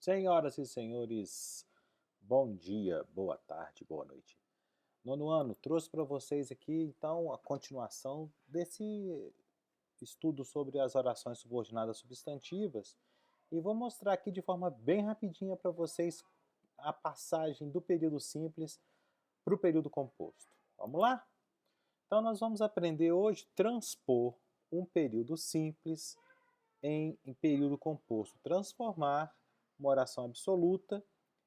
Senhoras e senhores, bom dia, boa tarde, boa noite. Nono ano, trouxe para vocês aqui então a continuação desse estudo sobre as orações subordinadas substantivas e vou mostrar aqui de forma bem rapidinha para vocês a passagem do período simples para o período composto. Vamos lá? Então nós vamos aprender hoje transpor um período simples em período composto, transformar uma oração absoluta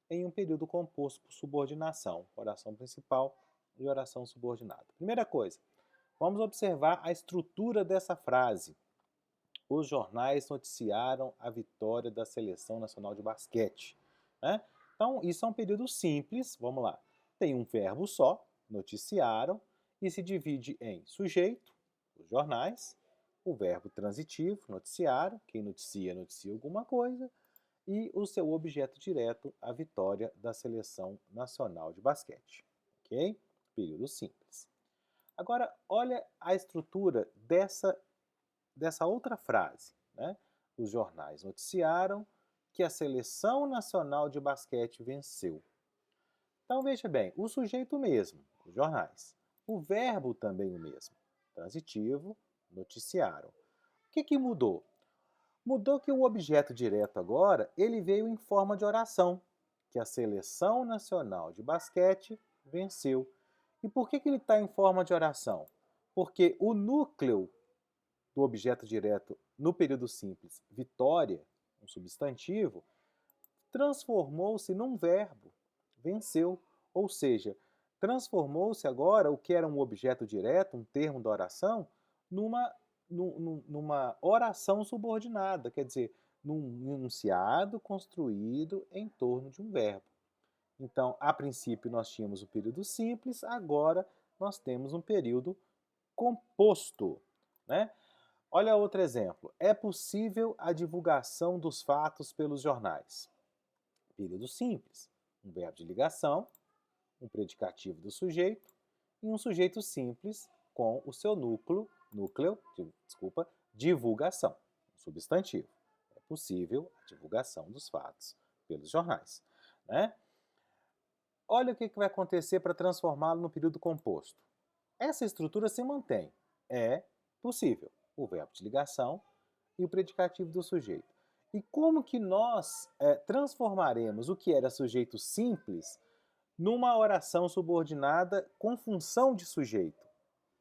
em um período composto por subordinação, oração principal e oração subordinada. Primeira coisa, vamos observar a estrutura dessa frase. Os jornais noticiaram a vitória da Seleção Nacional de Basquete. Né? Então, isso é um período simples, vamos lá. Tem um verbo só, noticiaram, e se divide em sujeito, os jornais, o verbo transitivo, noticiaram, quem noticia, noticia alguma coisa, e o seu objeto direto, a vitória da Seleção Nacional de Basquete. Ok? Período simples. Agora, olha a estrutura dessa outra frase. Né? Os jornais noticiaram que a Seleção Nacional de Basquete venceu. Então, veja bem, o sujeito mesmo, os jornais. O verbo também o mesmo. Transitivo, noticiaram. O que mudou? Mudou que o objeto direto agora, ele veio em forma de oração, que a Seleção Nacional de Basquete venceu. E por que ele está em forma de oração? Porque o núcleo do objeto direto no período simples, vitória, um substantivo, transformou-se num verbo, venceu. Ou seja, transformou-se agora o que era um objeto direto, um termo da oração, numa oração subordinada, quer dizer, num enunciado construído em torno de um verbo. Então, a princípio, nós tínhamos o período simples, agora nós temos um período composto. Né? Olha outro exemplo. É possível a divulgação dos fatos pelos jornais. Período simples. Um verbo de ligação, um predicativo do sujeito e um sujeito simples com o seu divulgação, um substantivo. É possível a divulgação dos fatos pelos jornais. Né? Olha o que vai acontecer para transformá-lo no período composto. Essa estrutura se mantém. É possível. O verbo de ligação e o predicativo do sujeito. E como que nós transformaremos o que era sujeito simples numa oração subordinada com função de sujeito,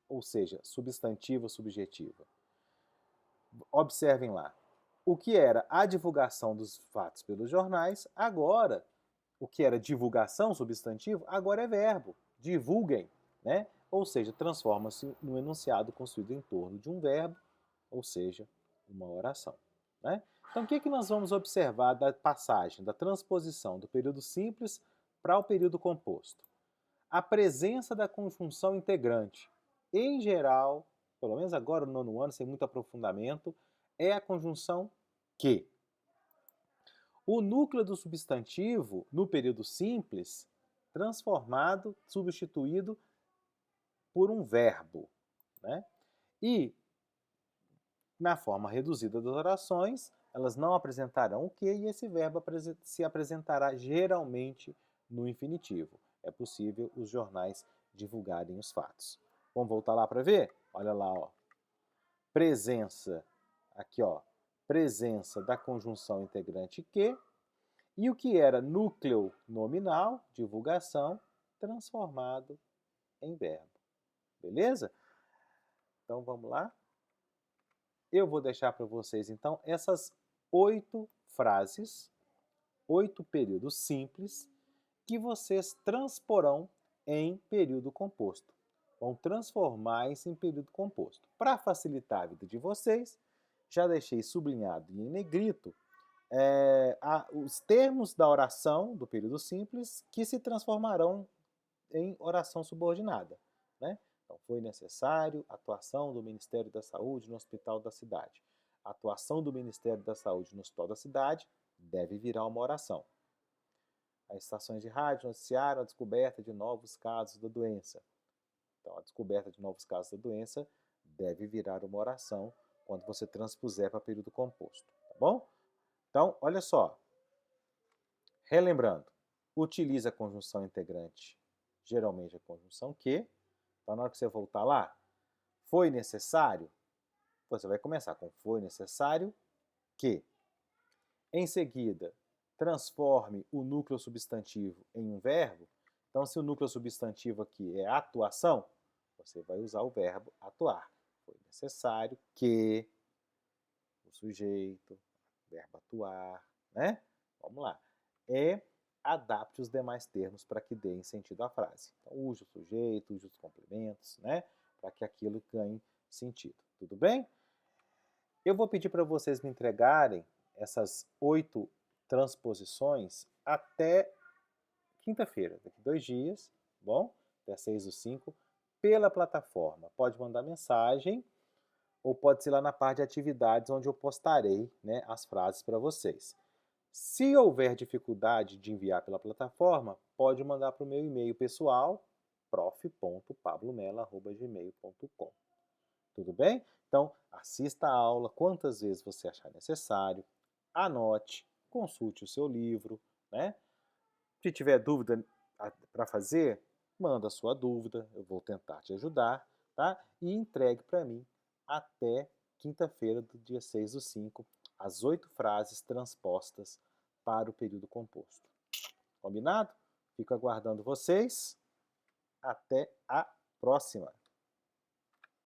ou seja, substantiva subjetiva? Observem lá. O que era a divulgação dos fatos pelos jornais, agora, o que era divulgação substantivo, agora é verbo. Divulguem, né? Ou seja, transforma-se no enunciado construído em torno de um verbo, ou seja, uma oração. Né? Então, o que nós vamos observar da passagem, da transposição do período simples para o período composto? A presença da conjunção integrante. Em geral, pelo menos agora no nono ano, sem muito aprofundamento, é a conjunção que. O núcleo do substantivo, no período simples, transformado, substituído por um verbo. Né? E, na forma reduzida das orações, elas não apresentarão o que e esse verbo se apresentará geralmente no infinitivo. É possível os jornais divulgarem os fatos. Vamos voltar lá para ver? Olha lá, ó. Presença, aqui ó, presença da conjunção integrante que, e o que era núcleo nominal, divulgação, transformado em verbo. Beleza? Então vamos lá? Eu vou deixar para vocês então essas 8 frases, 8 períodos simples que vocês transporão em período composto. Vão transformar isso em período composto. Para facilitar a vida de vocês, já deixei sublinhado em negrito os termos da oração do período simples que se transformarão em oração subordinada. Né? Então, foi necessário a atuação do Ministério da Saúde no hospital da cidade. A atuação do Ministério da Saúde no hospital da cidade deve virar uma oração. As estações de rádio noticiaram a descoberta de novos casos da doença. Então, a descoberta de novos casos da doença deve virar uma oração quando você transpuser para período composto, tá bom? Então, olha só. Relembrando, utiliza a conjunção integrante, geralmente a conjunção que. Então, na hora que você voltar lá, foi necessário, você vai começar com foi necessário que. Em seguida, transforme o núcleo substantivo em um verbo. Então, se o núcleo substantivo aqui é atuação, você vai usar o verbo atuar. Foi necessário que o sujeito, verbo atuar, né? Vamos lá. Adapte os demais termos para que deem sentido à frase. Então, use o sujeito, use os complementos, né? Para que aquilo ganhe sentido. Tudo bem? Eu vou pedir para vocês me entregarem essas 8 transposições até quinta-feira, daqui 2 dias, bom? Até 6/5, pela plataforma. Pode mandar mensagem ou pode ser lá na parte de atividades onde eu postarei, né, as frases para vocês. Se houver dificuldade de enviar pela plataforma, pode mandar para o meu e-mail pessoal, prof.pablomela@gmail.com. Tudo bem? Então, assista a aula quantas vezes você achar necessário, anote, consulte o seu livro, né? Se tiver dúvida para fazer, manda a sua dúvida, eu vou tentar te ajudar, tá? E entregue para mim até quinta-feira do dia 6/5, as 8 frases transpostas para o período composto. Combinado? Fico aguardando vocês. Até a próxima!